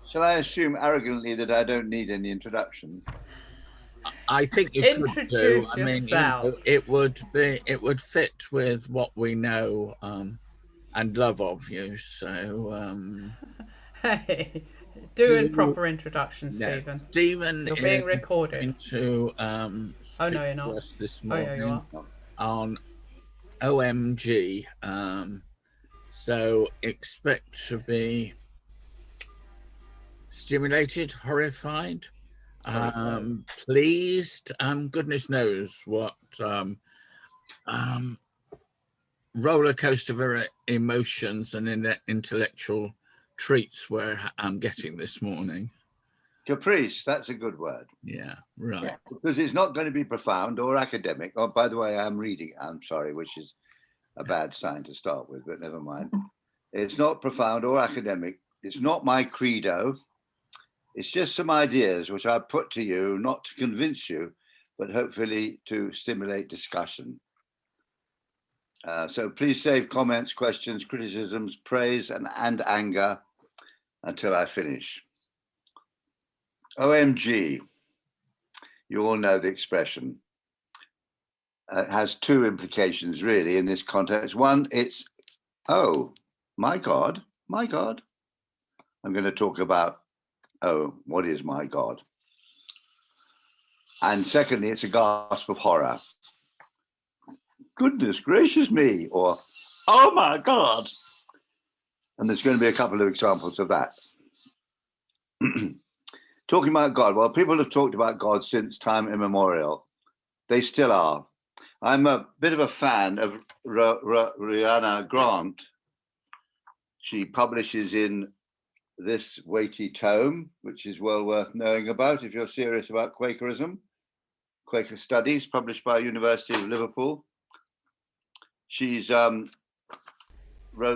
Shall I assume arrogantly that I don't need any introduction? I think you could do. Introduce I mean, yourself. it would fit with what we know and love of you. So, Hey, doing do proper introduction, yes, Stephen. Stephen You're is being recorded. going to Oh speak no, you're to not. us this Oh yeah, you morning are. on OMG. So expect to be stimulated, horrified, pleased, goodness knows what um, roller coaster of emotions and intellectual treats where I'm getting this morning. Caprice, that's a good word. Yeah, right. Because it's not going to be profound or academic. Oh, by the way, I'm reading, I'm sorry, which is a bad sign to start with, but never mind. It's not profound or academic. It's not my credo. It's just some ideas which I put to you, not to convince you, but hopefully to stimulate discussion. So please save comments, questions, criticisms, praise, and anger until I finish. OMG, you all know the expression. It has two implications really in this context. One, it's, oh, my God, my God. I'm going to talk about, oh, what is my God? And secondly, it's a gasp of horror. Goodness gracious me, or oh my God. And there's going to be a couple of examples of that. Talking about God, well, people have talked about God since time immemorial. They still are. I'm a bit of a fan of Rihanna Grant. She publishes in this weighty tome, which is well worth knowing about if you're serious about Quakerism. Quaker Studies, published by University of Liverpool. She's wrote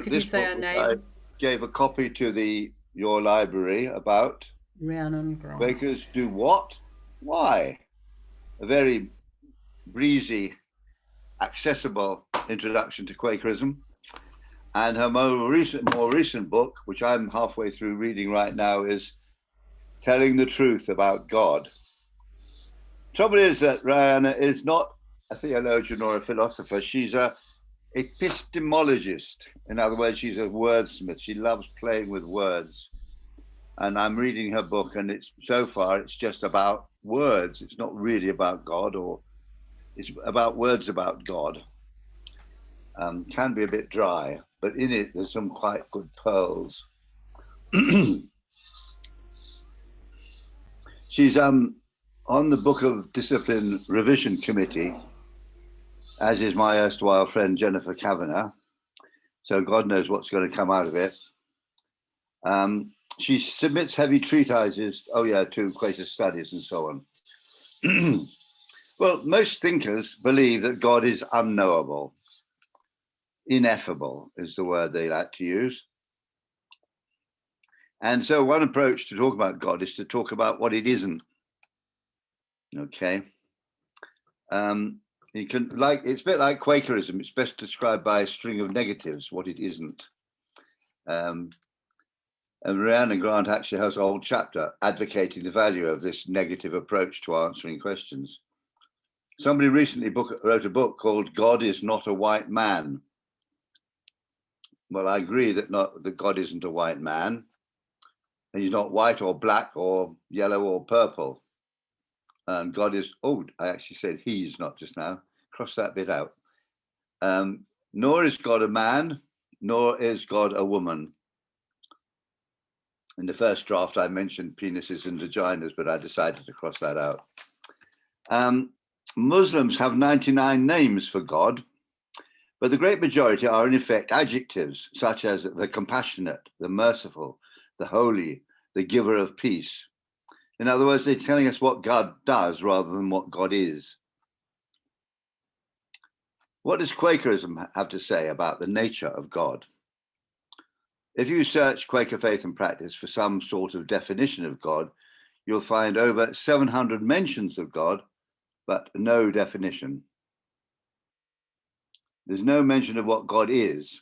Could you this say book, her which I name? gave a copy to your library about. Rhiannon Grant. Quakers do what? Why? A very breezy, accessible introduction to Quakerism. And her more recent book, which I'm halfway through reading right now, is Telling the Truth About God. Trouble is that Rihanna is not a theologian or a philosopher. She's a epistemologist. In other words, she's a wordsmith. She loves playing with words. And I'm reading her book, and so far it's just about words. It's not really about God, or it's about words about God. Can be a bit dry, but in it there's some quite good pearls. She's on the Book of Discipline Revision Committee, as is my erstwhile friend Jennifer Kavanagh. So God knows what's going to come out of it. She submits heavy treatises, to Quaker Studies and so on. Well, most thinkers believe that God is unknowable. Ineffable is the word they like to use. And so one approach to talk about God is to talk about what it isn't. Okay. You can, it's a bit like Quakerism. It's best described by a string of negatives, what it isn't. And Rihanna Grant actually has a whole chapter advocating the value of this negative approach to answering questions. Somebody recently wrote a book called God is Not a White Man. Well, I agree that God isn't a white man. And he's not white or black or yellow or purple. And God is, I actually said he's not just now. Cross that bit out. Nor is God a man, nor is God a woman. In the first draft, I mentioned penises and vaginas, but I decided to cross that out. Muslims have 99 names for God, but the great majority are in effect adjectives, such as the compassionate, the merciful, the holy, the giver of peace. In other words, they're telling us what God does rather than what God is. What does Quakerism have to say about the nature of God? If you search Quaker faith and practice for some sort of definition of God, you'll find over 700 mentions of God, but no definition. There's no mention of what God is,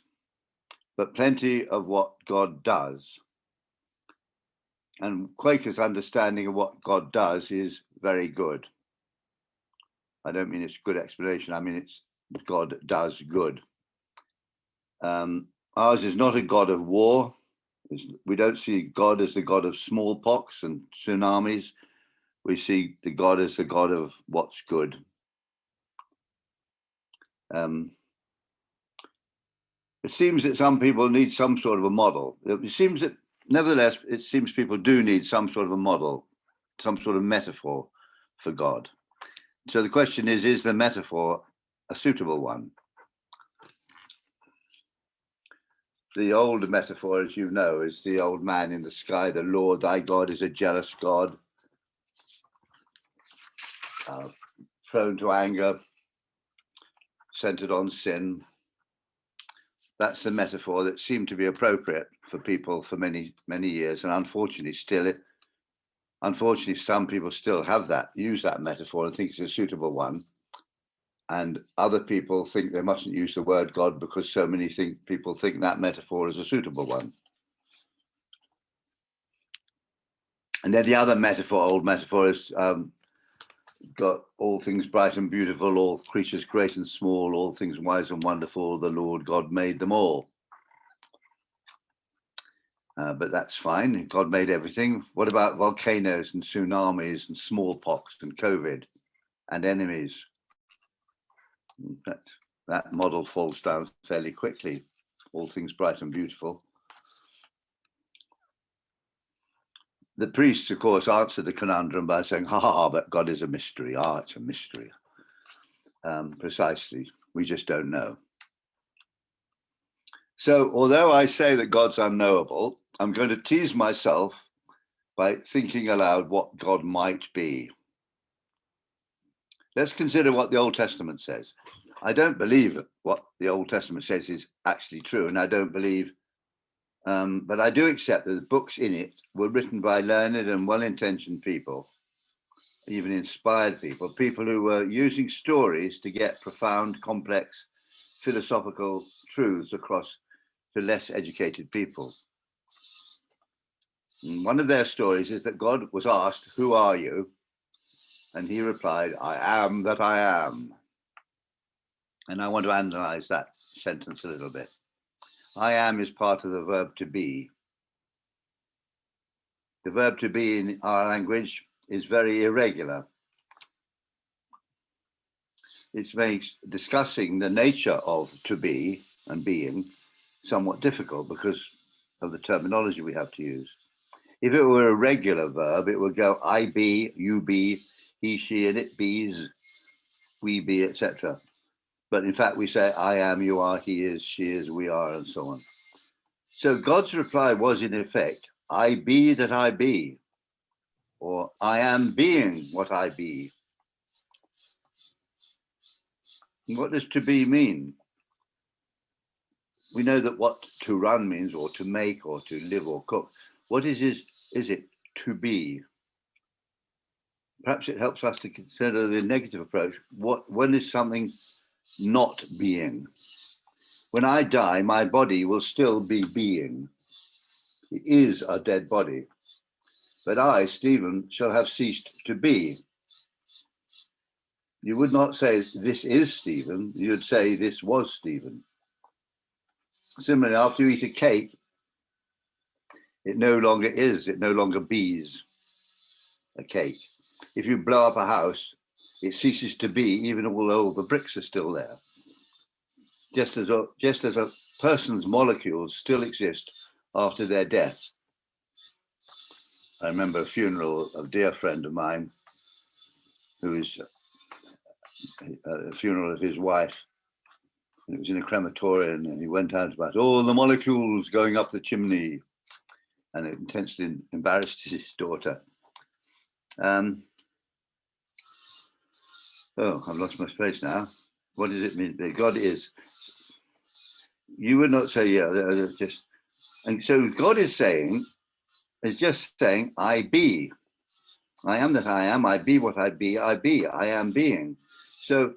but plenty of what God does. And Quaker's understanding of what God does is very good. I don't mean it's good explanation. I mean it's God does good. Ours is not a God of war. We don't see God as the God of smallpox and tsunamis. We see the God as the God of what's good. It seems that some people need some sort of a model. It seems that, nevertheless, it seems people do need some sort of a model, some sort of metaphor for God. So the question is the metaphor a suitable one? The old metaphor, as you know, is the old man in the sky. The Lord thy God is a jealous God, prone to anger, centered on sin. That's the metaphor that seemed to be appropriate for people for many, many years. And unfortunately, some people still have that, use that metaphor and think it's a suitable one. And other people think they mustn't use the word God because so many people think that metaphor is a suitable one. And then the other metaphor, old metaphor, is got all things bright and beautiful, all creatures great and small, all things wise and wonderful, the Lord God made them all. But that's fine, God made everything. What about volcanoes and tsunamis and smallpox and COVID and enemies? That model falls down fairly quickly, all things bright and beautiful. The priests, of course, answered the conundrum by saying, but God is a mystery. It's a mystery. Precisely, we just don't know. So although I say that God's unknowable, I'm going to tease myself by thinking aloud what God might be. Let's consider what the Old Testament says. I don't believe what the Old Testament says is actually true, and I don't believe, but I do accept that the books in it were written by learned and well-intentioned people, even inspired people who were using stories to get profound, complex, philosophical truths across to less educated people. And one of their stories is that God was asked, "Who are you?" And he replied, "I am that I am." And I want to analyze that sentence a little bit. I am is part of the verb to be. The verb to be in our language is very irregular. It makes discussing the nature of to be and being somewhat difficult because of the terminology we have to use. If it were a regular verb, it would go I be, you be, he, she, and it bees, we be, etc. But in fact, we say I am, you are, he is, she is, we are, and so on. So God's reply was in effect, I be that I be, or I am being what I be. What does to be mean? We know that what to run means, or to make, or to live, or cook. What is it to be? Perhaps it helps us to consider the negative approach. When is something not being? When I die, my body will still be being. It is a dead body. But I, Stephen, shall have ceased to be. You would not say, this is Stephen. You'd say, this was Stephen. Similarly, after you eat a cake, it no longer is, it no longer bees a cake. If you blow up a house, it ceases to be, even although the bricks are still there. Just as a person's molecules still exist after their death. I remember a funeral of a dear friend of mine, who is a funeral of his wife. And it was in a crematorium, and he went out about all the molecules going up the chimney, and it intensely embarrassed his daughter. Oh, I've lost my space now. What does it mean? God is. You would not say, yeah, just. And so God is just saying, I be. I am that I am. I be what I be. I be. I am being. So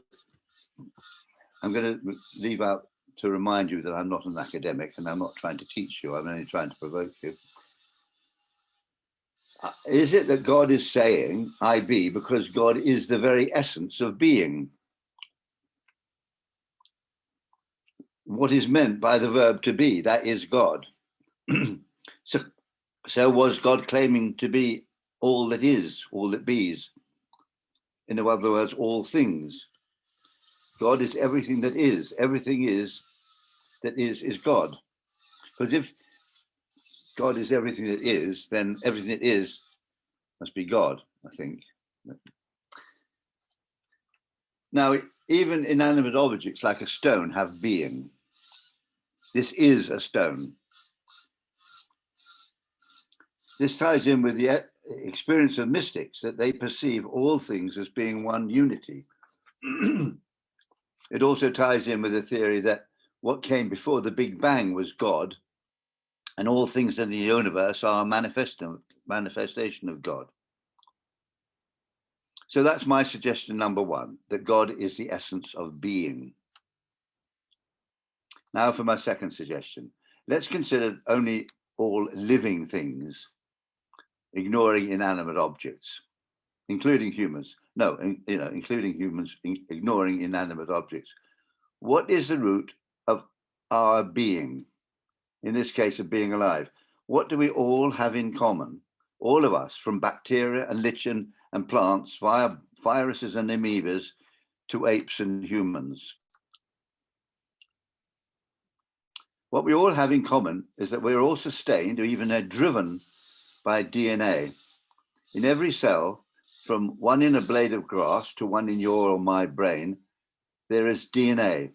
I'm going to leave out to remind you that I'm not an academic and I'm not trying to teach you. I'm only trying to provoke you. Is it that God is saying, I be, because God is the very essence of being? What is meant by the verb to be, that is God. So was God claiming to be all that is, all that bees? In other words, all things. God is everything that is. Everything is that is God. Because if God is everything that is, then everything that is must be God, I think. Now, even inanimate objects like a stone have being. This is a stone. This ties in with the experience of mystics, that they perceive all things as being one unity. It also ties in with the theory that what came before the Big Bang was God, and all things in the universe are a manifestation of God. So that's my suggestion number one, that God is the essence of being. Now for my second suggestion. Let's consider only all living things, ignoring inanimate objects, including humans. No, including humans, ignoring inanimate objects. What is the root of our being? In this case of being alive. What do we all have in common? All of us, from bacteria and lichen and plants, via viruses and amoebas, to apes and humans. What we all have in common is that we're all sustained or even driven by DNA. In every cell, from one in a blade of grass to one in your or my brain, there is DNA,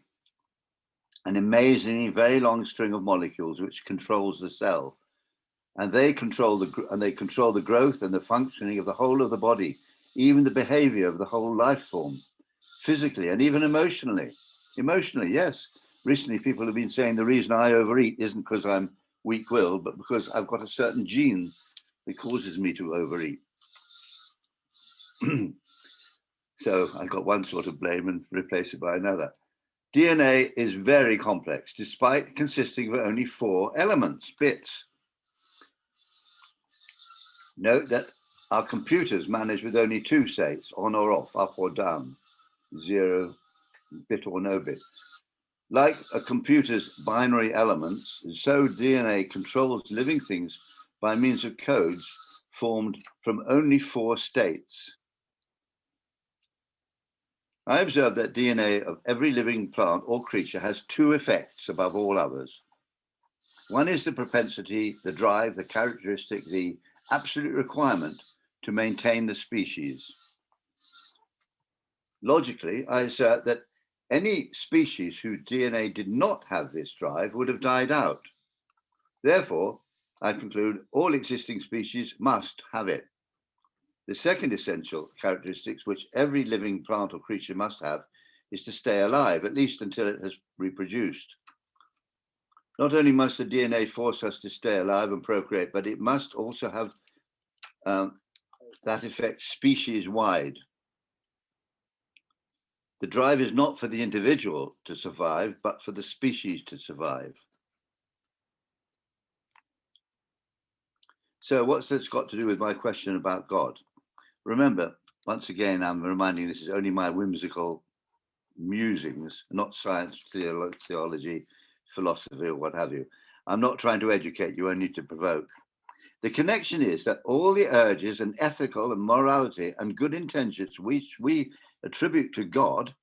an amazingly very long string of molecules which controls the cell. And they control the growth and the functioning of the whole of the body, even the behavior of the whole life form, physically and even emotionally. Emotionally, yes. Recently, people have been saying the reason I overeat isn't because I'm weak-willed, but because I've got a certain gene that causes me to overeat. So I got one sort of blame and replace it by another. DNA is very complex, despite consisting of only 4 elements, bits. Note that our computers manage with only 2 states, on or off, up or down, 0 bit or no bit. Like a computer's binary elements, so DNA controls living things by means of codes formed from only 4 states. I observed that DNA of every living plant or creature has 2 effects above all others. One is the propensity, the drive, the characteristic, the absolute requirement to maintain the species. Logically, I assert that any species whose DNA did not have this drive would have died out. Therefore, I conclude all existing species must have it. The second essential characteristic which every living plant or creature must have is to stay alive, at least until it has reproduced. Not only must the DNA force us to stay alive and procreate, but it must also have that effect species-wide. The drive is not for the individual to survive, but for the species to survive. So what's this got to do with my question about God? Remember, once again, I'm reminding this is only my whimsical musings, not science, theology, philosophy, or what have you. I'm not trying to educate you, only to provoke. The connection is that all the urges and ethical and morality and good intentions which we attribute to God,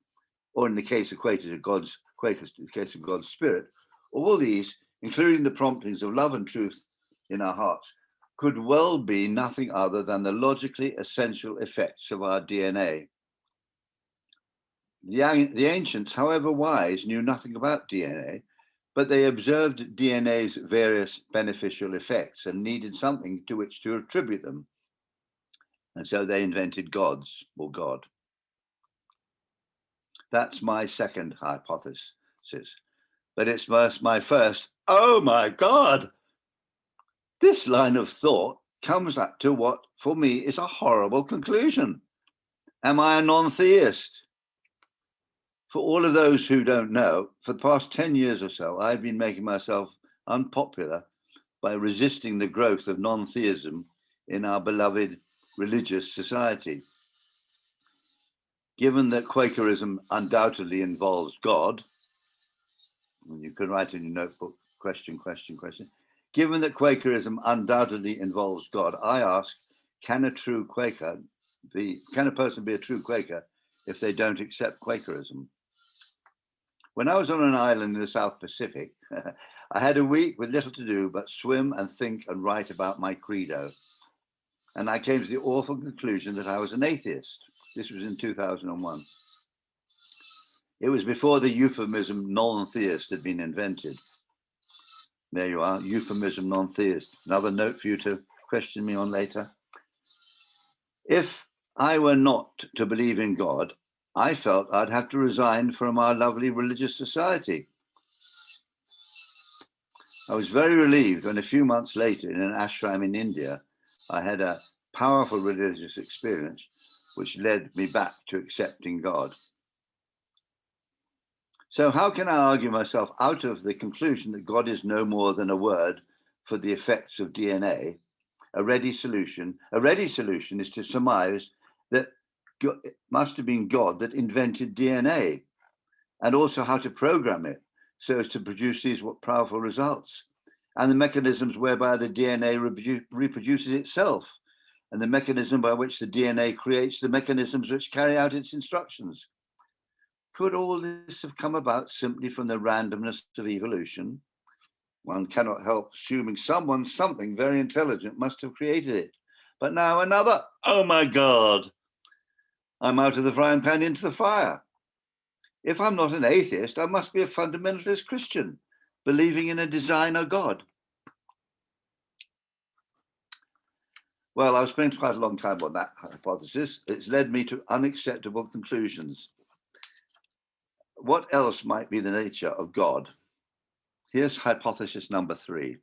or in the case of Quaker, in the case of God's Spirit, all these, including the promptings of love and truth in our hearts, could well be nothing other than the logically essential effects of our DNA. The ancients, however wise, knew nothing about DNA, but they observed DNA's various beneficial effects and needed something to which to attribute them. And so they invented gods, or God. That's my second hypothesis. But it's my first, oh my God! This line of thought comes up to what, for me, is a horrible conclusion. Am I a non-theist? For all of those who don't know, for the past 10 years or so, I've been making myself unpopular by resisting the growth of non-theism in our beloved religious society. Given that Quakerism undoubtedly involves God, and you can write in your notebook, question. Given that Quakerism undoubtedly involves God, I ask, can a person be a true Quaker if they don't accept Quakerism? When I was on an island in the South Pacific, I had a week with little to do but swim and think and write about my credo. And I came to the awful conclusion that I was an atheist. This was in 2001. It was before the euphemism non-theist had been invented. There you are, euphemism non-theist. Another note for you to question me on later. If I were not to believe in God, I felt I'd have to resign from our lovely religious society. I was very relieved when a few months later in an ashram in India, I had a powerful religious experience which led me back to accepting God. So how can I argue myself out of the conclusion that God is no more than a word for the effects of DNA? A ready solution is to surmise that it must have been God that invented DNA, and also how to program it so as to produce these powerful results, and the mechanisms whereby the DNA reproduces itself, and the mechanism by which the DNA creates the mechanisms which carry out its instructions. Could all this have come about simply from the randomness of evolution? One cannot help assuming something very intelligent must have created it. But now another, oh my God, I'm out of the frying pan into the fire. If I'm not an atheist, I must be a fundamentalist Christian, believing in a designer God. Well, I've spent quite a long time on that hypothesis. It's led me to unacceptable conclusions. What else might be the nature of God? Here's hypothesis number 3.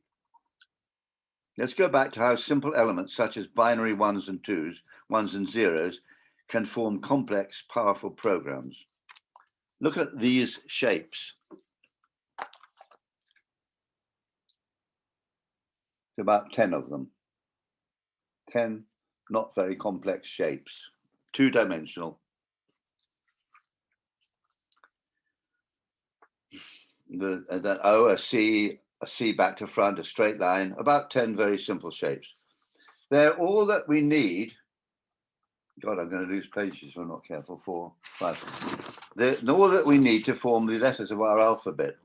Let's go back to how simple elements such as binary ones and zeros, can form complex, powerful programs. Look at these shapes. About 10 of them. 10 not very complex shapes, 2-dimensional. The O, a C back to front, a straight line, about 10 very simple shapes. They're all that we need. God, I'm going to lose pages if I'm not careful. 4, 5. They're all that we need to form the letters of our alphabet.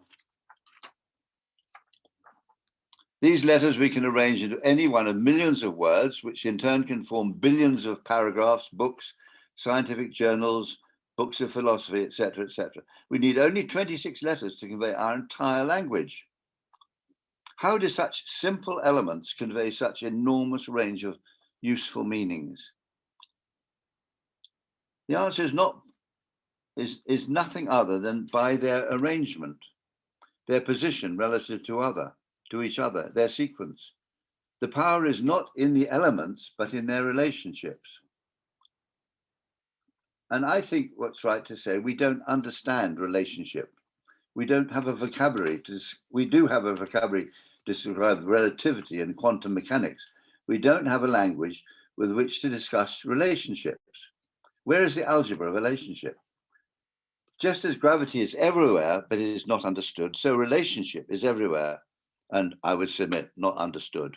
These letters we can arrange into any one of millions of words, which in turn can form billions of paragraphs, books, scientific journals, books of philosophy, etc., etc. We need only 26 letters to convey our entire language. How do such simple elements convey such enormous range of useful meanings? The answer is nothing other than by their arrangement, their position relative to each other, their sequence. The power is not in the elements, but in their relationships. And I think what's right to say, we don't understand relationship. We don't have a vocabulary we do have a vocabulary to describe relativity and quantum mechanics. We don't have a language with which to discuss relationships. Where is the algebra of relationship? Just as gravity is everywhere, but it is not understood, so relationship is everywhere, and I would submit, not understood.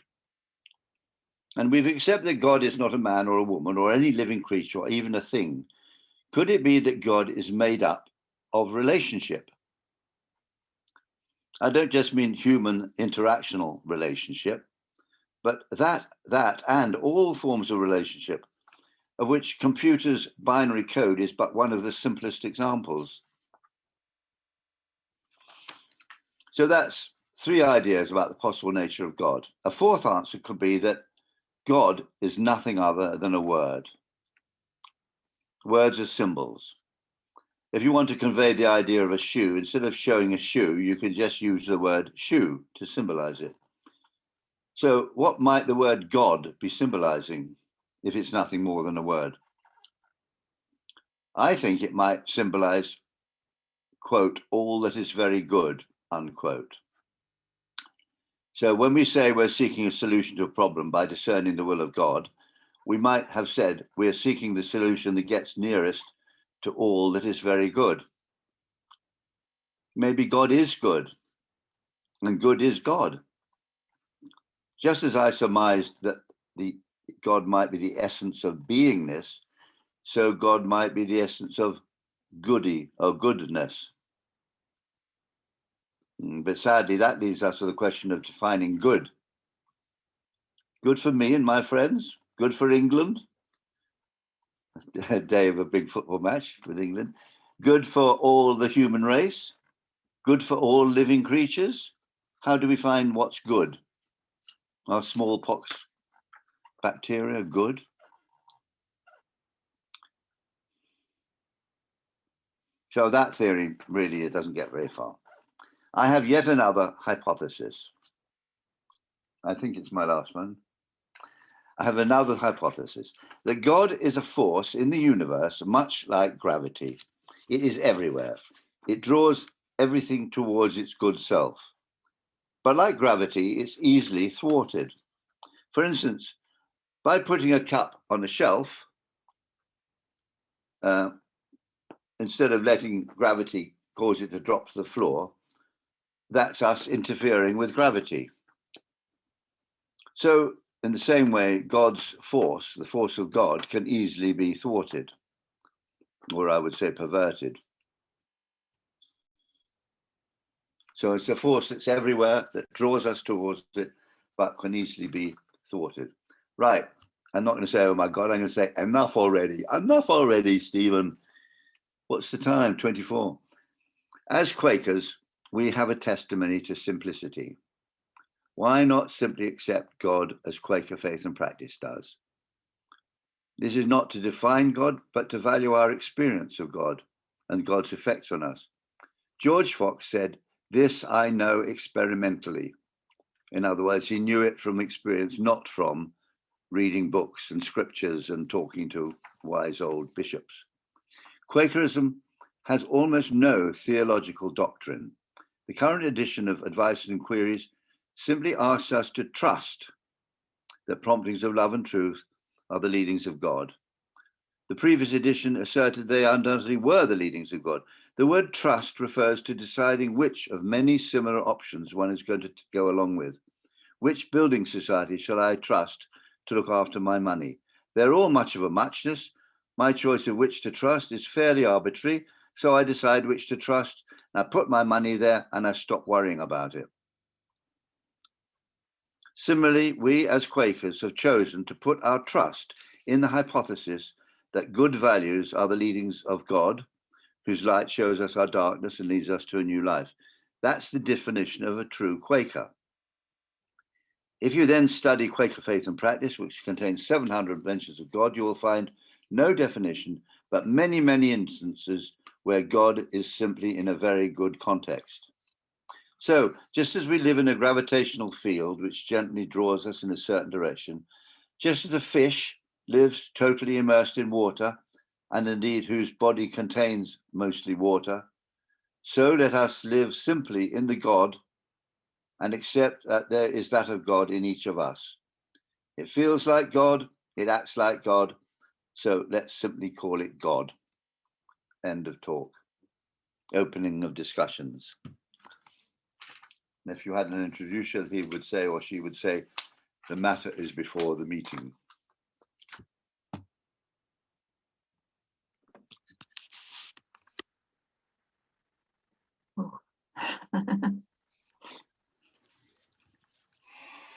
And we've accepted that God is not a man or a woman or any living creature or even a thing. Could it be that God is made up of relationship? I don't just mean human interactional relationship, but that and all forms of relationship, of which computers' binary code is but one of the simplest examples. So that's 3 ideas about the possible nature of God. A 4th answer could be that God is nothing other than a word. Words are symbols. If you want to convey the idea of a shoe, instead of showing a shoe, you could just use the word shoe to symbolize it. So what might the word God be symbolizing if it's nothing more than a word? I think it might symbolize, quote, all that is very good, unquote. So when we say we're seeking a solution to a problem by discerning the will of God, we might have said we're seeking the solution that gets nearest to all that is very good. Maybe God is good, and good is God. Just as I surmised that God might be the essence of beingness, so God might be the essence of goody or goodness. But sadly, that leads us to the question of defining good. Good for me and my friends, good for England, a day of a big football match with England, good for all the human race, good for all living creatures. How do we find what's good? Are smallpox bacteria good? So that theory really, it doesn't get very far. I have yet another hypothesis. I think it's my last one. I have another hypothesis, that God is a force in the universe, much like gravity. It is everywhere. It draws everything towards its good self. But like gravity, it's easily thwarted. For instance, by putting a cup on a shelf, instead of letting gravity cause it to drop to the floor, that's us interfering with gravity. So in the same way, God's force, the force of God, can easily be thwarted, or I would say perverted. So it's a force that's everywhere, that draws us towards it, but can easily be thwarted. Right, I'm not going to say, oh my God, I'm going to say, enough already, Stephen. What's the time? 24. As Quakers, we have a testimony to simplicity. Why not simply accept God as Quaker faith and practice does? This is not to define God, but to value our experience of God and God's effects on us. George Fox said, "This I know experimentally." In other words, he knew it from experience, not from reading books and scriptures and talking to wise old bishops. Quakerism has almost no theological doctrine. The current edition of Advice and Queries simply asks us to trust that promptings of love and truth are the leadings of God. The previous edition asserted they undoubtedly were the leadings of God. The word trust refers to deciding which of many similar options one is going to go along with. Which building society shall I trust to look after my money? They're all much of a muchness. My choice of which to trust is fairly arbitrary, so I decide which to trust. I put my money there and I stop worrying about it. Similarly, we as Quakers have chosen to put our trust in the hypothesis that good values are the leadings of God, whose light shows us our darkness and leads us to a new life. That's the definition of a true Quaker. If you then study Quaker Faith and Practice, which contains 700 mentions of God, you will find no definition, but many, many instances where God is simply in a very good context. So just as we live in a gravitational field which gently draws us in a certain direction, just as a fish lives totally immersed in water, and indeed whose body contains mostly water, so let us live simply in the God and accept that there is that of God in each of us. It feels like God, it acts like God, so let's simply call it God. End of talk. Opening of discussions. If you had an introducer, he would say, or she would say, the matter is before the meeting.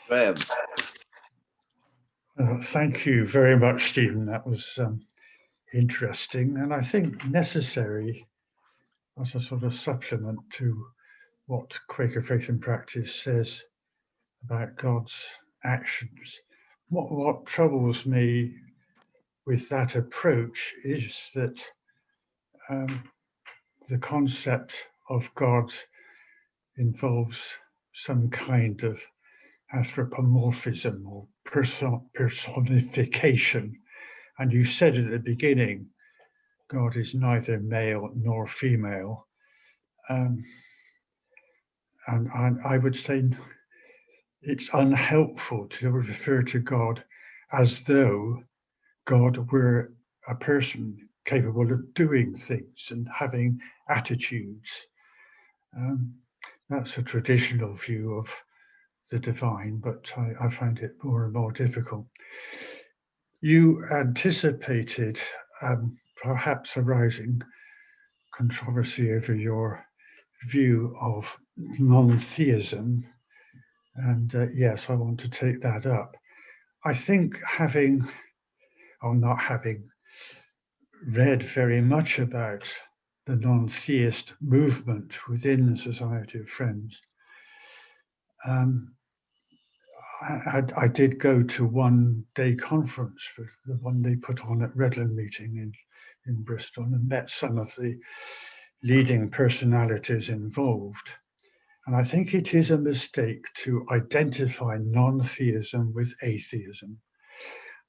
Graham. Thank you very much, Stephen. That was interesting, and I think necessary as a sort of supplement to what Quaker Faith and Practice says about God's actions. What troubles me with that approach is that the concept of God involves some kind of anthropomorphism or personification. And you said at the beginning, God is neither male nor female. And I would say it's unhelpful to refer to God as though God were a person capable of doing things and having attitudes. That's a traditional view of the divine, but I find it more and more difficult. You anticipated perhaps arising controversy over your view of non-theism, and yes, I want to take that up. I think having, or not having, read very much about the non-theist movement within the Society of Friends, I did go to one day conference, for the one they put on at Redland meeting in Bristol, and met some of the leading personalities involved. And I think it is a mistake to identify non-theism with atheism.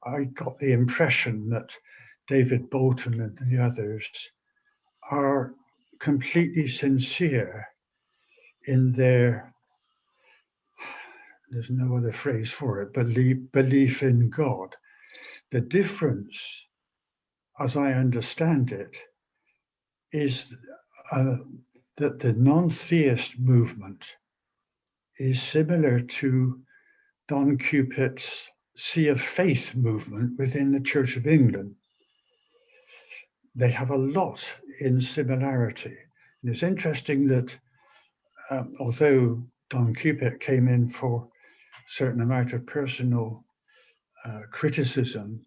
I got the impression that David Bolton and the others are completely sincere in their, there's no other phrase for it, belief in God. The difference, as I understand it, is that the non-theist movement is similar to Don Cupid's Sea of Faith movement within the Church of England. They have a lot in similarity. And it's interesting that although Don Cupid came in for a certain amount of personal criticism,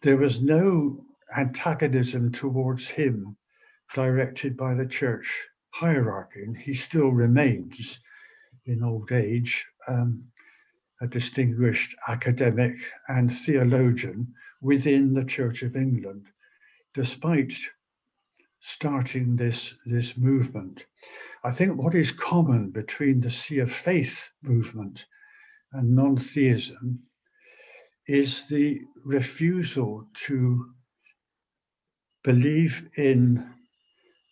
there was no antagonism towards him directed by the church hierarchy, and he still remains in old age a distinguished academic and theologian within the Church of England, despite starting this movement. I think what is common between the Sea of Faith movement and non-theism is the refusal to believe in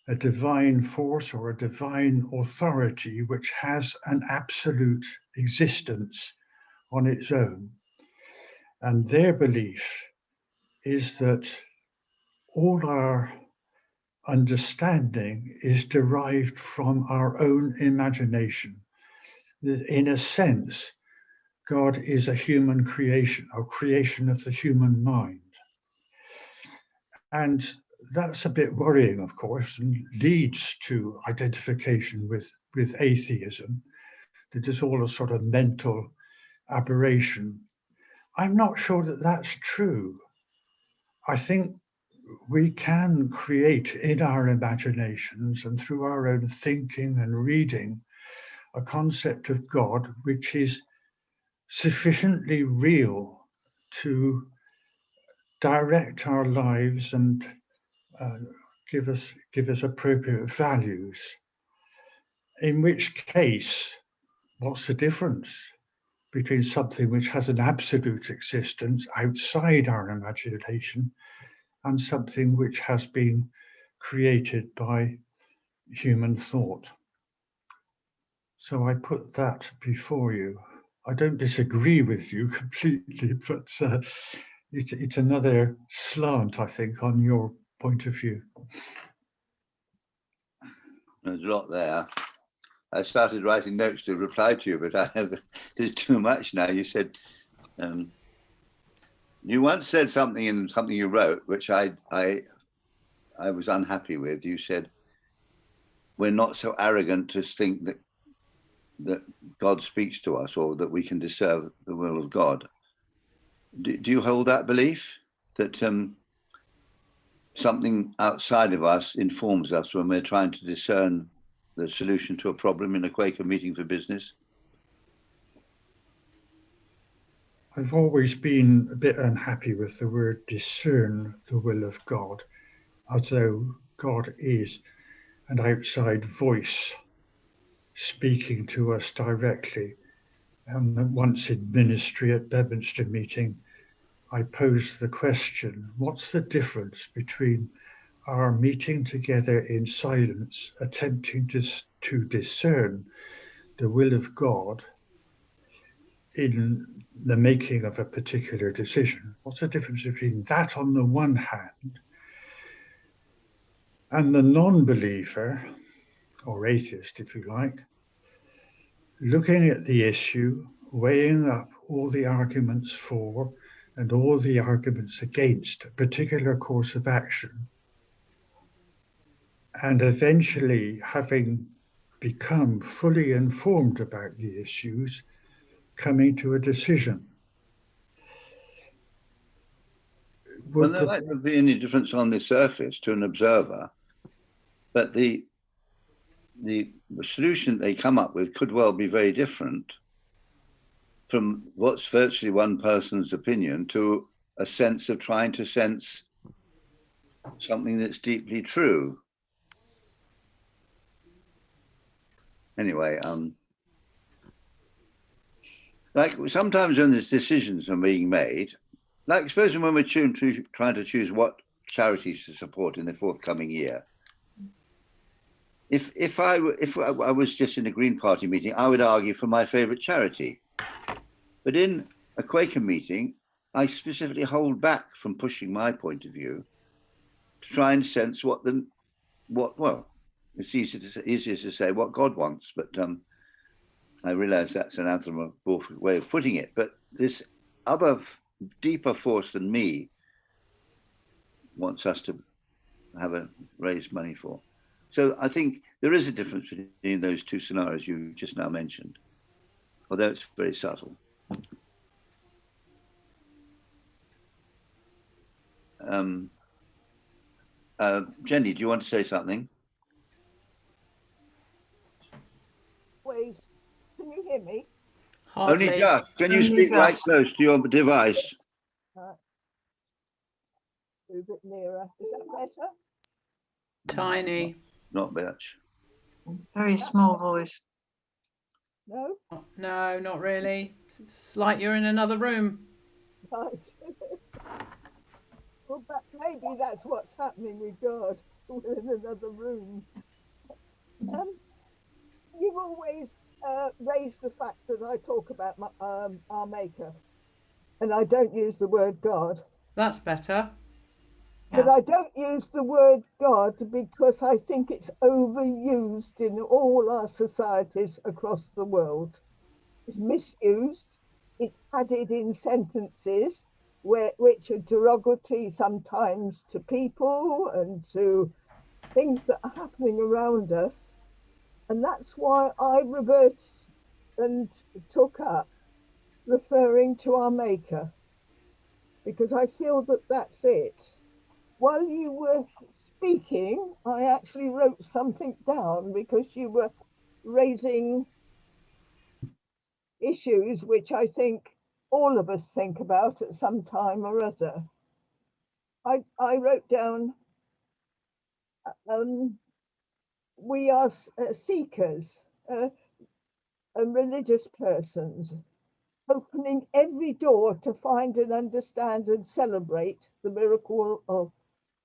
a divine force or a divine authority which has an absolute existence on its own. And their belief is that all our understanding is derived from our own imagination. In a sense, God is a human creation, a creation of the human mind. And that's a bit worrying, of course, and leads to identification with atheism. That is all a sort of mental aberration. I'm not sure that that's true. I think we can create in our imaginations and through our own thinking and reading a concept of God which is sufficiently real to direct our lives and give us appropriate values. In which case, what's the difference between something which has an absolute existence outside our imagination and something which has been created by human thought? So I put that before you. I don't disagree with you completely, but it's another slant, I think, on your point of view. There's a lot there. I started writing notes to reply to you, but there's too much now. You said, you once said something in something you wrote, which I was unhappy with. You said, we're not so arrogant to think that God speaks to us or that we can discern the will of God. Do you hold that belief that something outside of us informs us when we're trying to discern the solution to a problem in a Quaker meeting for business? I've always been a bit unhappy with the word discern the will of God, as though God is an outside voice speaking to us directly. And once in ministry at Bedminster meeting, I posed the question, what's the difference between our meeting together in silence, attempting to discern the will of God, in the making of a particular decision? What's the difference between that on the one hand and the non-believer, or atheist if you like, looking at the issue, weighing up all the arguments for and all the arguments against a particular course of action, and eventually having become fully informed about the issues, coming to a decision? Well, there might not be any difference on the surface to an observer, but the solution they come up with could well be very different from what's virtually one person's opinion to a sense of trying to sense something that's deeply true. Anyway, like sometimes when there's decisions are being made, like supposing when we're trying to choose what charities to support in the forthcoming year, if I was just in a Green Party meeting, I would argue for my favourite charity. But in a Quaker meeting, I specifically hold back from pushing my point of view to try and sense well, it's easier to say what God wants, but I realise that's an anthropomorphic way of putting it. But this other deeper force than me wants us to raise money for. So I think there is a difference between those two scenarios you just now mentioned, although it's very subtle. Jenny, do you want to say something? Wait, can you hear me? Hardly. Only just. Can you Only speak right just. close to your device? A bit nearer. Is that better? Tiny. Not much. Very small voice. No? No, not really. It's like you're in another room. Right. Well, maybe that's what's happening with God. We're in another room. You've always raised the fact that I talk about our Maker, and I don't use the word God. That's better. But I don't use the word God because I think it's overused in all our societies across the world. It's misused. It's added in sentences which are derogatory sometimes to people and to things that are happening around us. And that's why I revert and took up referring to our Maker, because I feel that that's it. While you were speaking, I actually wrote something down because you were raising issues which I think all of us think about at some time or other. I wrote down, we are seekers and religious persons, opening every door to find and understand and celebrate the miracle of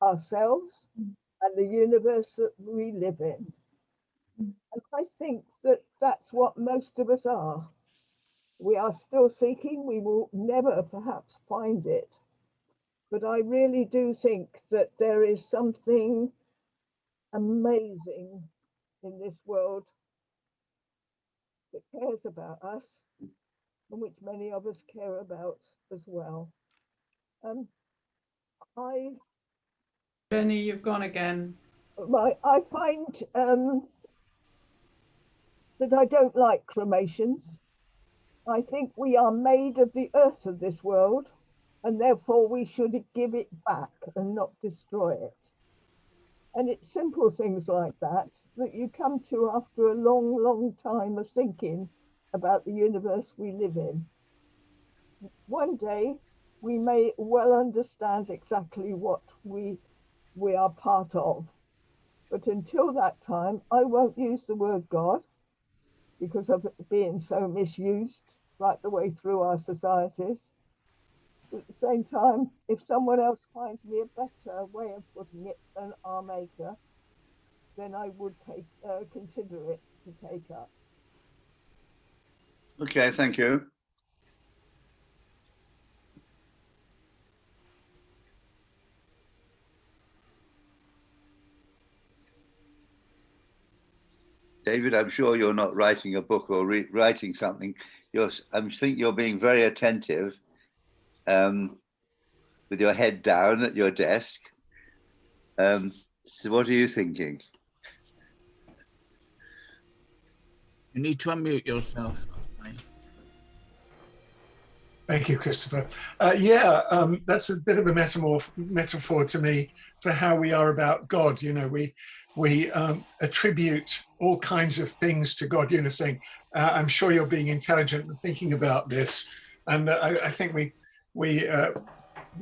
ourselves and the universe that we live in. And I think that that's what most of us are. We are still seeking, we will never perhaps find it. But I really do think that there is something amazing in this world that cares about us and which many of us care about as well. Jenny, you've gone again. I find that I don't like cremations. I think we are made of the earth of this world, and therefore we should give it back and not destroy it. And it's simple things like that that you come to after a long, long time of thinking about the universe we live in. One day we may well understand exactly what we are part of. But until that time, I won't use the word God because of it being so misused right the way through our societies. At the same time, if someone else finds me a better way of putting it than our Maker, then I would consider it to take up. Okay, thank you. David, I'm sure you're not writing a book or writing something. I think you're being very attentive, with your head down at your desk. So what are you thinking? You need to unmute yourself. Thank you, Christopher. That's a bit of a metaphor to me for how we are about God. You know, we attribute all kinds of things to God. You know, saying, "I'm sure you're being intelligent and thinking about this," and I think we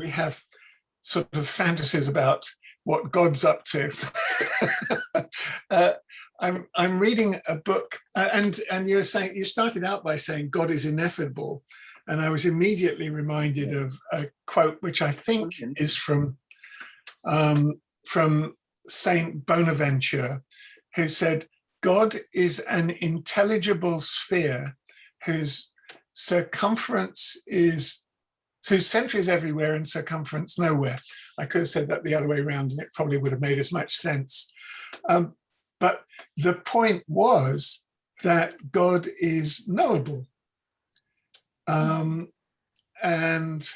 have sort of fantasies about what God's up to. I'm reading a book, and you started out by saying God is ineffable. And I was immediately reminded of a quote, which I think is from Saint Bonaventure, who said, "God is an intelligible sphere whose center is everywhere and circumference nowhere." I could have said that the other way around, and it probably would have made as much sense. But the point was that God is knowable. And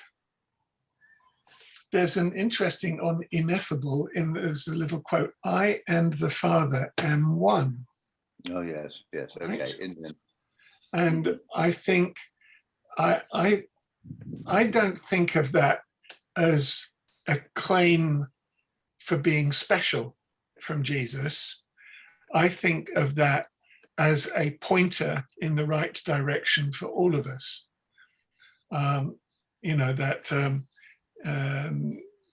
there's an interesting on ineffable, there's a little quote, "I and the Father am one." Oh, yes, okay. Right? And I think, I don't think of that as a claim for being special from Jesus. I think of that as a pointer in the right direction for all of us. You know, that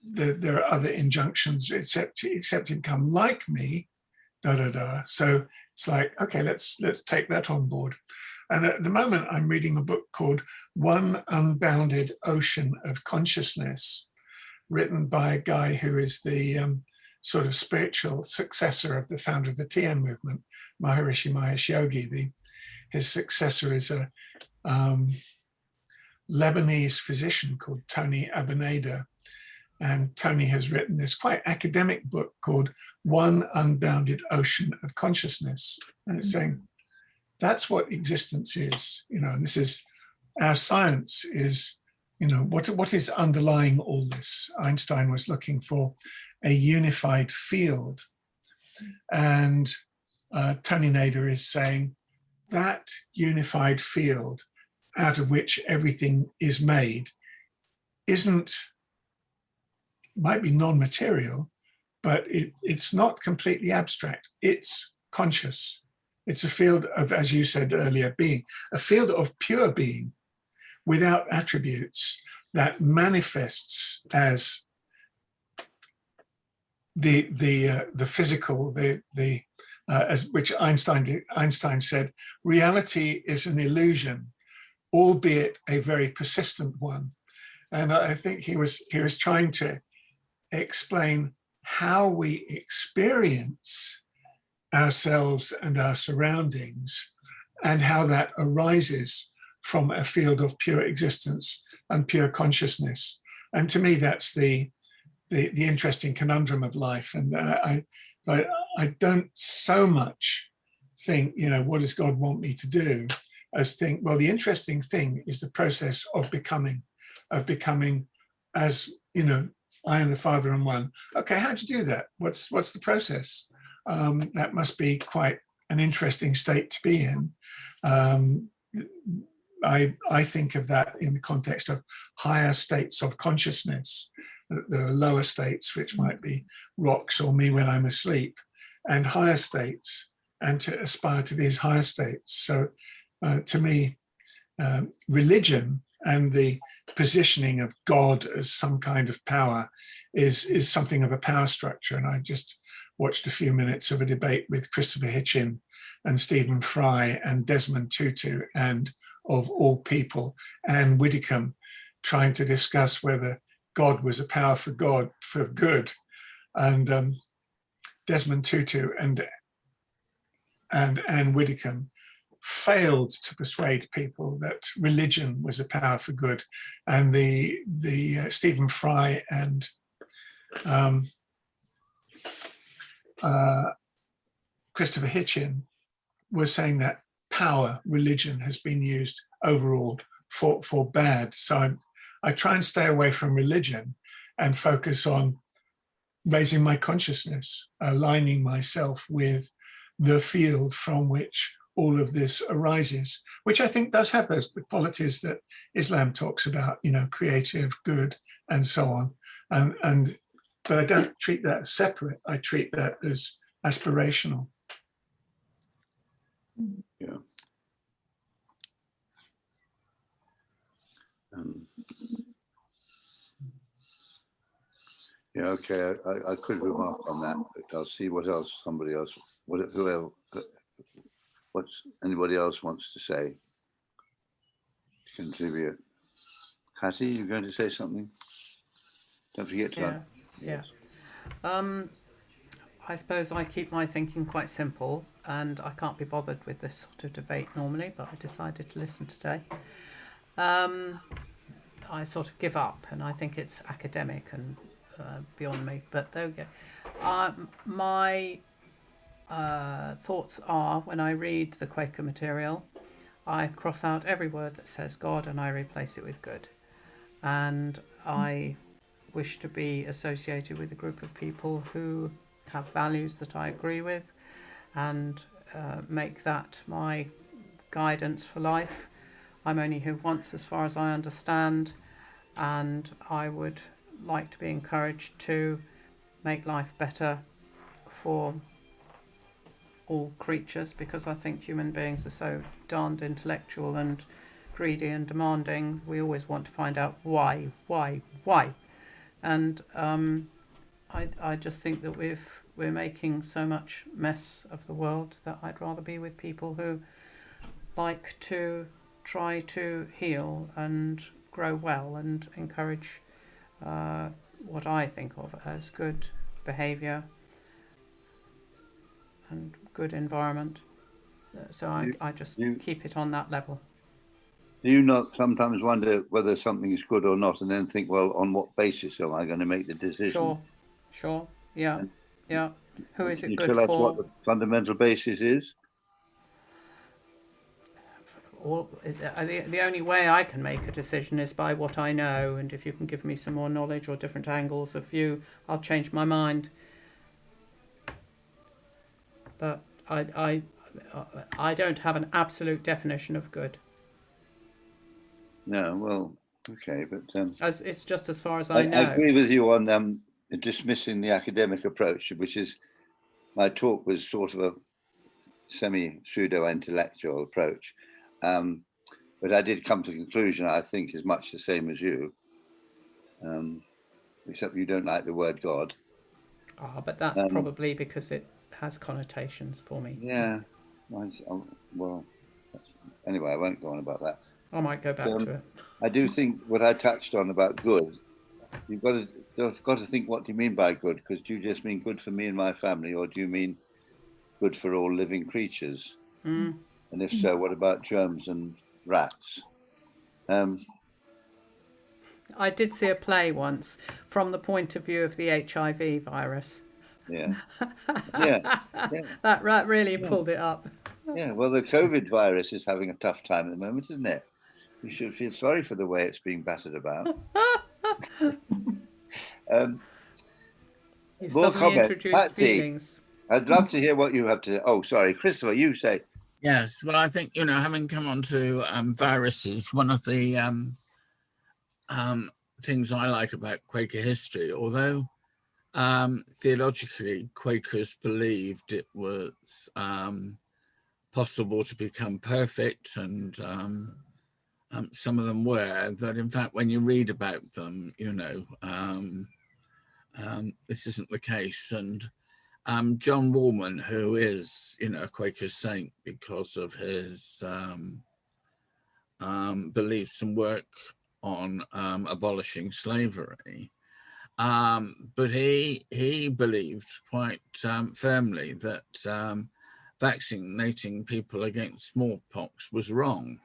there are other injunctions, except you become like me, So it's like, okay, let's take that on board. And at the moment, I'm reading a book called One Unbounded Ocean of Consciousness, written by a guy who is the sort of spiritual successor of the founder of the TM movement, Maharishi Mahesh Yogi. His successor is a Lebanese physician called Tony Abenada. And Tony has written this quite academic book called One Unbounded Ocean of Consciousness. And it's saying, that's what existence is, you know, and this is, our science is, you know, what is underlying all this? Einstein was looking for a unified field. And Tony Nader is saying that unified field out of which everything is made might be non-material, but it's not completely abstract. It's conscious. It's a field of, as you said earlier, being, a field of pure being without attributes that manifests as the physical, as which Einstein said, reality is an illusion, albeit a very persistent one. And I think he was trying to explain how we experience ourselves and our surroundings, and how that arises from a field of pure existence and pure consciousness. And to me, that's the interesting conundrum of life. And I don't so much think, you know, what does God want me to do, as think, well, the interesting thing is the process of becoming as, you know, I and the Father are one. Okay, how'd you do that? What's the process? That must be quite an interesting state to be in. I think of that in the context of higher states of consciousness. There are lower states, which might be rocks or me when I'm asleep, and higher states, and to aspire to these higher states. So to me, religion and the positioning of God as some kind of power is something of a power structure. And I just watched a few minutes of a debate with Christopher Hitchin and Stephen Fry and Desmond Tutu, and of all people, Anne Widdecombe, trying to discuss whether God was a power for good. And Desmond Tutu and Anne Widdecombe failed to persuade people that religion was a power for good. And the Stephen Fry and Christopher Hitchin were saying that power, religion has been used overall for bad. So I try and stay away from religion and focus on raising my consciousness, aligning myself with the field from which all of this arises, which I think does have those qualities that Islam talks about, you know, creative, good, and so on. But I don't treat that as separate. I treat that as aspirational. Yeah. Yeah, okay, I could remark on that, but I'll see what else somebody else, what's anybody else wants to say, contribute. Hattie, you're going to say something? Don't forget to. Yeah. I suppose I keep my thinking quite simple, and I can't be bothered with this sort of debate normally, but I decided to listen today. I sort of give up, and I think it's academic and beyond me, but there we go. My thoughts are, when I read the Quaker material, I cross out every word that says God and I replace it with good. And I wish to be associated with a group of people who have values that I agree with, and make that my guidance for life. I'm only here once, as far as I understand, and I would like to be encouraged to make life better for all creatures, because I think human beings are so darned intellectual and greedy and demanding. We always want to find out why. And I just think that we're making so much mess of the world that I'd rather be with people who like to try to heal and grow well and encourage what I think of as good behaviour and good environment. So I just keep it on that level. Do you not sometimes wonder whether something is good or not, and then think, well, on what basis am I going to make the decision? Sure. Yeah. Who is it good for? Tell us for? what the fundamental basis is. The only way I can make a decision is by what I know, and if you can give me some more knowledge or different angles of view, I'll change my mind. But I don't have an absolute definition of good. No, well, okay, but it's just as far as I know. I agree with you on dismissing the academic approach, which is, my talk was sort of a semi-pseudo-intellectual approach. But I did come to the conclusion, I think, is much the same as you, except you don't like the word God. But that's probably because it has connotations for me. Yeah, well, anyway, I won't go on about that. I might go back to it. I do think what I touched on about good, you've got to think, what do you mean by good? Because do you just mean good for me and my family, or do you mean good for all living creatures? And if so, what about germs and rats? I did see a play once from the point of view of the HIV virus. Yeah. That really pulled it up. Yeah, well, the COVID virus is having a tough time at the moment, isn't it? You should feel sorry for the way it's being battered about. More comments. Patsy, I'd love to hear what you have to. Oh, sorry, Christopher, you say. Yes, well, I think, having come on to viruses, one of the things I like about Quaker history, although theologically Quakers believed it was possible to become perfect, and some of them were, that in fact when you read about them, this isn't the case. And John Woolman, who is a Quaker saint because of his beliefs and work on abolishing slavery, but he believed quite firmly that vaccinating people against smallpox was wrong,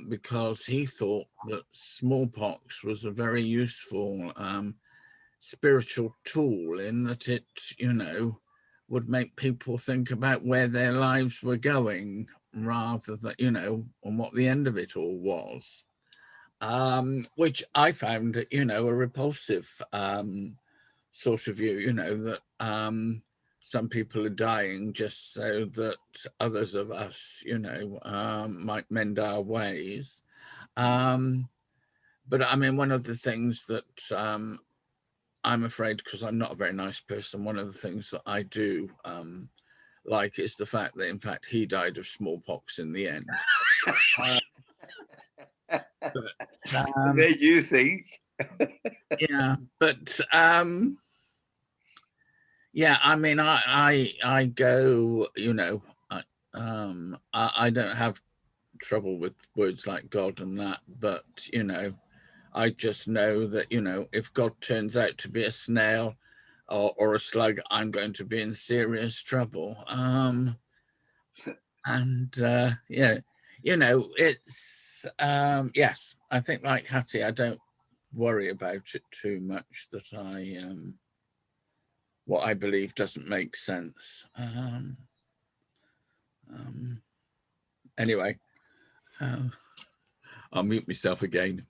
because he thought that smallpox was a very useful spiritual tool, in that it, would make people think about where their lives were going rather than, you know, on what the end of it all was. Which I found, you know, a repulsive sort of view, you know, that some people are dying just so that others of us, you know, might mend our ways. But I mean, one of the things that I'm afraid, because I'm not a very nice person, one of the things that I do like is the fact that, in fact, he died of smallpox in the end. But, Made you think. yeah, but yeah, I mean, I go, you know, I don't have trouble with words like God and that, but you know, I just know that, you know, if God turns out to be a snail or a slug, I'm going to be in serious trouble. And yeah, you know, it's yes, I think like Hattie, I don't worry about it too much, that I what I believe doesn't make sense. Anyway, I'll mute myself again.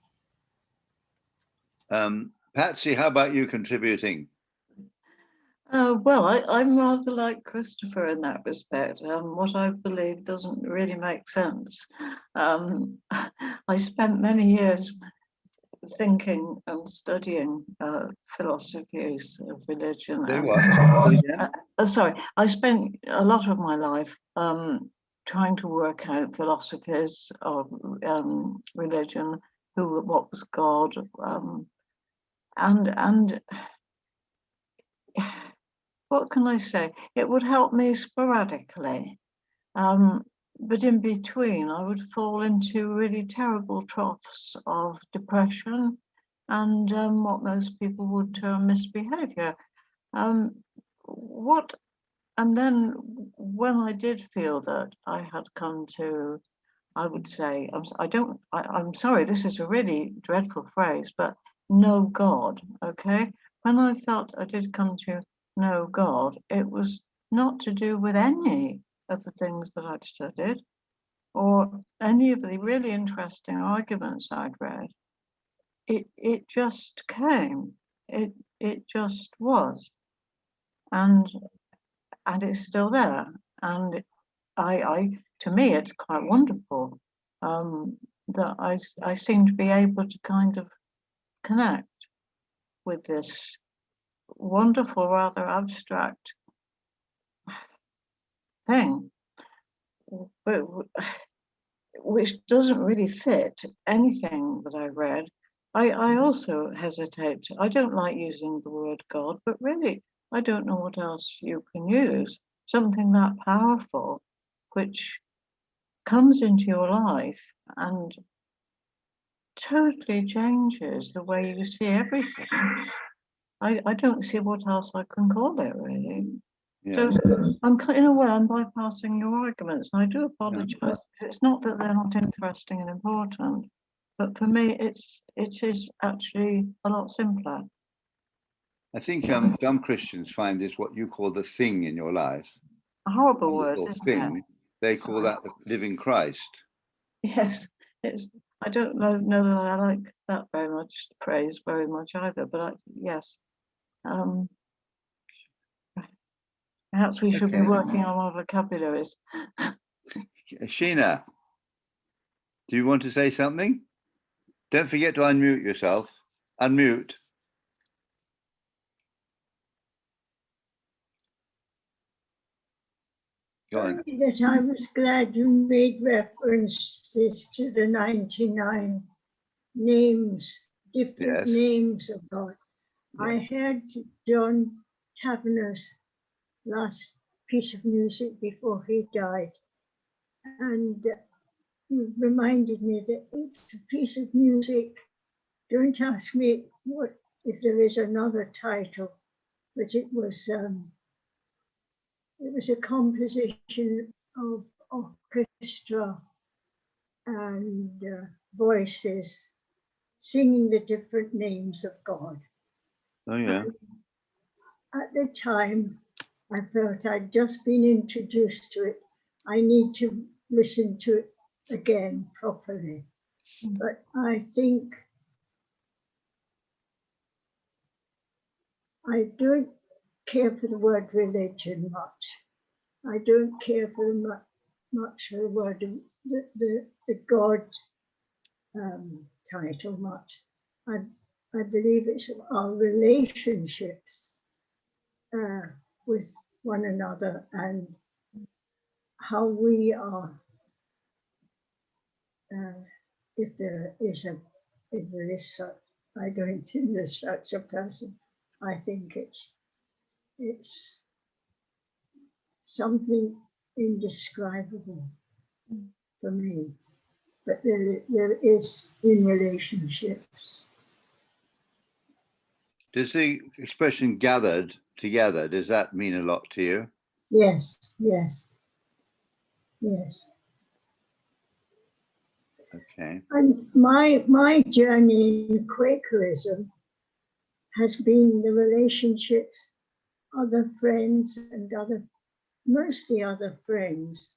Patsy, how about you contributing? Well, I'm rather like Christopher in that respect. What I believe doesn't really make sense. I spent many years thinking and studying philosophies of religion. Say what? Sorry, I spent a lot of my life trying to work out philosophies of religion, what was God, and what can I say? It would help me sporadically, but in between, I would fall into really terrible troughs of depression and what most people would term misbehavior. And then when I did feel that I had come to, I would say, I'm sorry, this is a really dreadful phrase, but know God, okay? When I felt I did come to know God, it was not to do with any of the things that I'd studied or any of the really interesting arguments I'd read. It just came. It just was. And it's still there. And to me, it's quite wonderful that I seem to be able to kind of connect with this wonderful, rather abstract thing, but which doesn't really fit anything that I read. I also hesitate. I don't like using the word God, but really, I don't know what else you can use. Something that powerful, which comes into your life and totally changes the way you see everything. I don't see what else I can call it, really. Yeah. So I'm in a way I'm bypassing your arguments, and I do apologise. It's not that they're not interesting and important, but for me, it is actually a lot simpler. I think some Christians find this what you call the thing in your life. A horrible word, Wonderful isn't thing. it? They call that the living Christ. Yes, I don't know that I like that very much, praise very much either, but yes. Perhaps we should be working on our vocabularies. Sheena, do you want to say something? Don't forget to unmute yourself. Unmute. Go on. That I was glad you made references to the 99 names, different names of God. Yeah. I heard John Taverner's last piece of music before he died, and you reminded me that it's a piece of music. Don't ask me what if there is another title, but it was a composition of orchestra and voices singing the different names of God. Oh yeah. And at the time, I felt I'd just been introduced to it. I need to listen to it again properly. But I think I don't care for the word religion much. I don't care for much for the word, the God title much. I believe it's our relationships with one another and how we are, if there is such, I don't think there's such a person. I think it's something indescribable for me, but there is in relationships. Does the expression gathered together, does that mean a lot to you? Yes, yes, yes. Okay. And my journey in Quakerism has been the relationships other friends and mostly other friends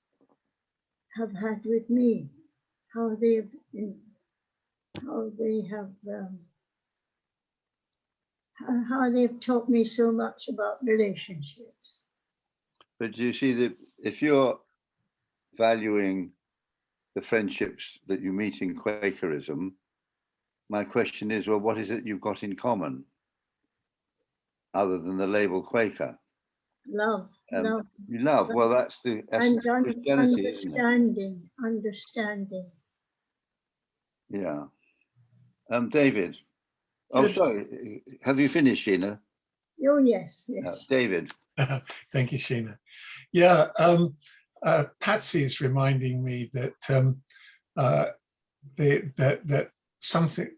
have had with me, how they have taught me so much about relationships. But do you see that if you're valuing the friendships that you meet in Quakerism, my question is, well, what is it you've got in common other than the label Quaker? Love. You love. Well, that's the essence of Christianity, understanding. Yeah. David. Oh, sorry. Have you finished, Sheena? Oh, yes, yes. David. Thank you, Sheena. Yeah, Patsy is reminding me that that something,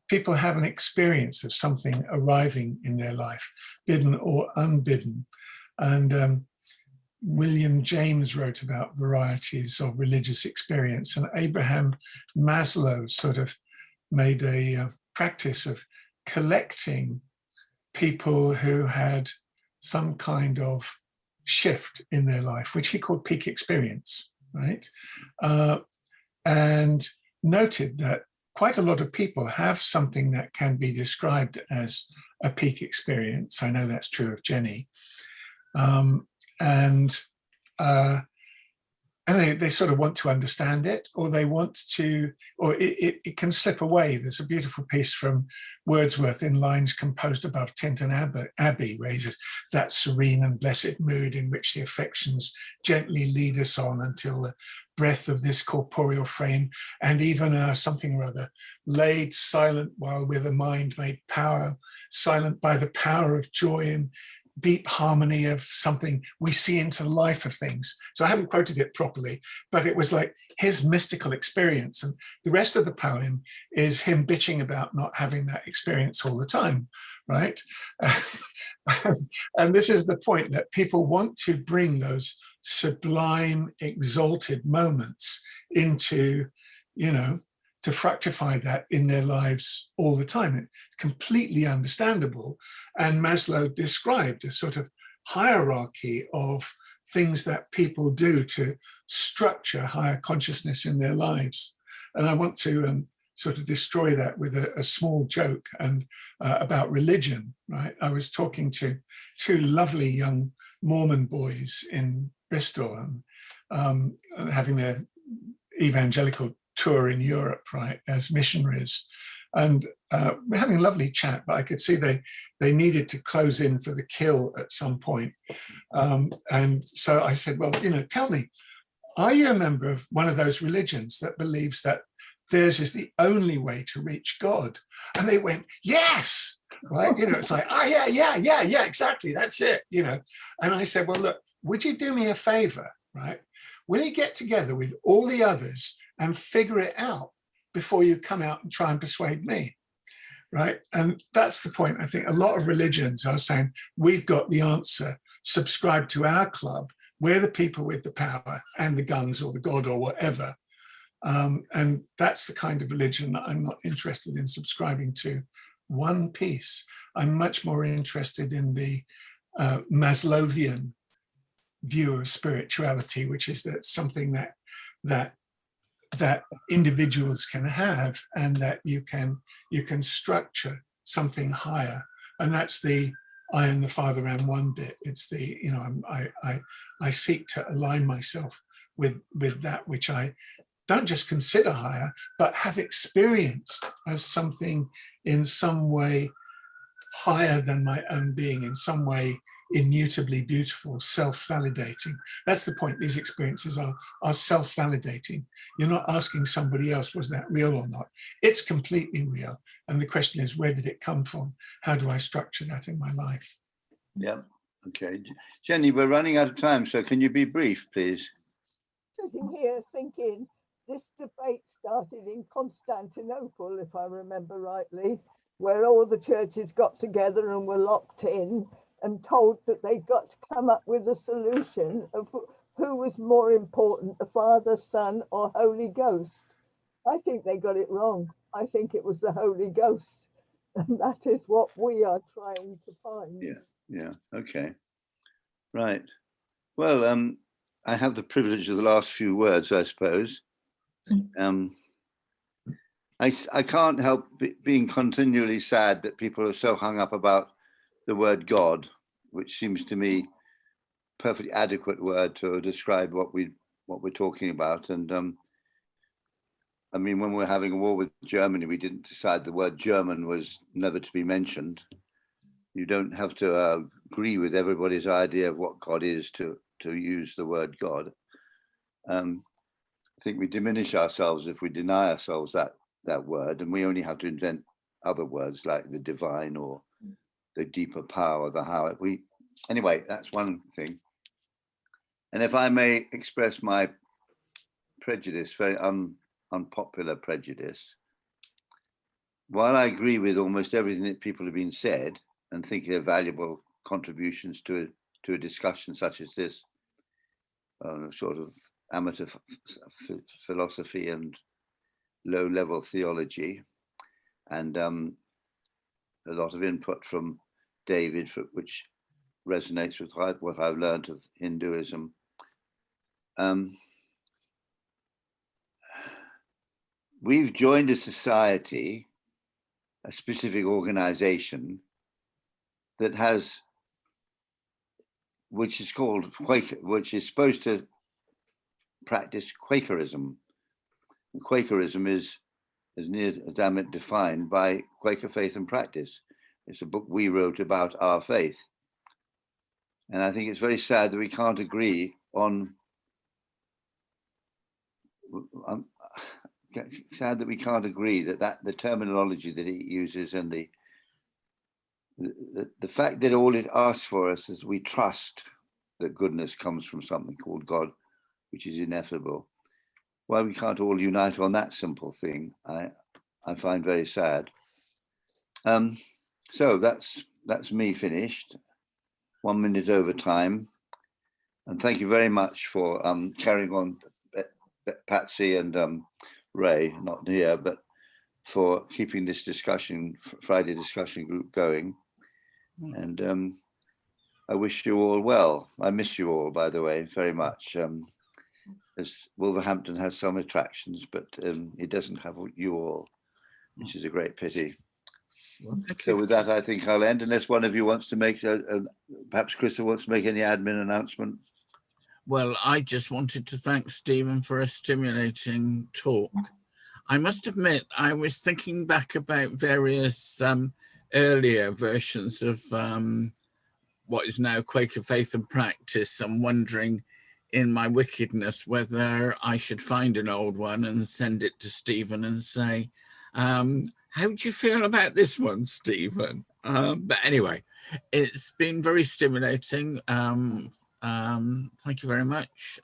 people have an experience of something arriving in their life, bidden or unbidden. And William James wrote about varieties of religious experience, and Abraham Maslow sort of made a practice of collecting people who had some kind of shift in their life, which he called peak experience, right? And noted that quite a lot of people have something that can be described as a peak experience. I know that's true of Jenny. And they sort of want to understand it, or they want to, or it can slip away. There's a beautiful piece from Wordsworth in Lines Composed Above Tintern Abbey, where he says, that serene and blessed mood in which the affections gently lead us on until the breath of this corporeal frame, and even something or other, laid silent while with a mind made power, silent by the power of joy and deep harmony of something we see into the life of things. So I haven't quoted it properly, but it was like his mystical experience. And the rest of the poem is him bitching about not having that experience all the time, right? And this is the point, that people want to bring those sublime, exalted moments into, to fructify that in their lives all the time. It's completely understandable. And Maslow described a sort of hierarchy of things that people do to structure higher consciousness in their lives. And I want to sort of destroy that with a small joke and about religion, right? I was talking to two lovely young Mormon boys in Bristol and having their evangelical tour in Europe, right, as missionaries. And we're having a lovely chat, but I could see they needed to close in for the kill at some point. And so I said, well, tell me, are you a member of one of those religions that believes that theirs is the only way to reach God? And they went, yes, right? It's like, oh, yeah, exactly, that's it, And I said, well, look, would you do me a favor, right? Will you get together with all the others and figure it out before you come out and try and persuade me, right? And that's the point. I think a lot of religions are saying, we've got the answer, subscribe to our club, we're the people with the power and the guns or the God or whatever. And that's the kind of religion that I'm not interested in subscribing to one piece. I'm much more interested in the Maslowian view of spirituality, which is that something that individuals can have, and that you can structure something higher. And that's the I and the Father am one bit. It's the, you know, I seek to align myself with that which I don't just consider higher, but have experienced as something in some way higher than my own being, in some way immutably beautiful, self-validating. That's the point. These experiences are self-validating. You're not asking somebody else, was that real or not? It's completely real. And the question is, where did it come from? How do I structure that in my life? Yeah, okay. Jenny, we're running out of time, so can you be brief, please? Sitting here thinking this debate started in Constantinople, if I remember rightly, where all the churches got together and were locked in and told that they got to come up with a solution of who was more important, the Father, Son, or Holy Ghost. I think they got it wrong. I think it was the Holy Ghost. And that is what we are trying to find. Yeah, okay. Right. Well, I have the privilege of the last few words, I suppose. I can't help being continually sad that people are so hung up about the word God, which seems to me a perfectly adequate word to describe what we're talking about. And I mean, when we're having a war with Germany, we didn't decide the word German was never to be mentioned. You don't have to agree with everybody's idea of what God is to use the word God. I think we diminish ourselves if we deny ourselves that word, and we only have to invent other words like the divine or the deeper power, the how. Anyway, that's one thing. And if I may express my prejudice, very unpopular prejudice, while I agree with almost everything that people have been said and think they're valuable contributions to a discussion such as this, sort of amateur philosophy and low-level theology, and a lot of input from David, which resonates with what I've learned of Hinduism. We've joined a society, a specific organization that has, which is called Quaker, which is supposed to practice Quakerism. And Quakerism is near damn it defined by Quaker faith and practice. It's a book we wrote about our faith. And I think it's very sad that we can't agree on, sad that we can't agree that the terminology that it uses and the fact that all it asks for us is we trust that goodness comes from something called God, which is ineffable. Why we can't all unite on that simple thing, I find very sad. So that's me finished. 1 minute over time. And thank you very much for carrying on, Patsy and Ray, not here, but for keeping this discussion, Friday discussion group going. And I wish you all well. I miss you all, by the way, very much. As Wolverhampton has some attractions, but it doesn't have you all, which is a great pity. Well, so with that, I think I'll end, unless one of you wants to make, perhaps Krista wants to make any admin announcement. Well, I just wanted to thank Stephen for a stimulating talk. I must admit, I was thinking back about various earlier versions of what is now Quaker Faith and Practice, and wondering in my wickedness whether I should find an old one and send it to Stephen and say, how do you feel about this one, Stephen? But anyway, it's been very stimulating. Thank you very much.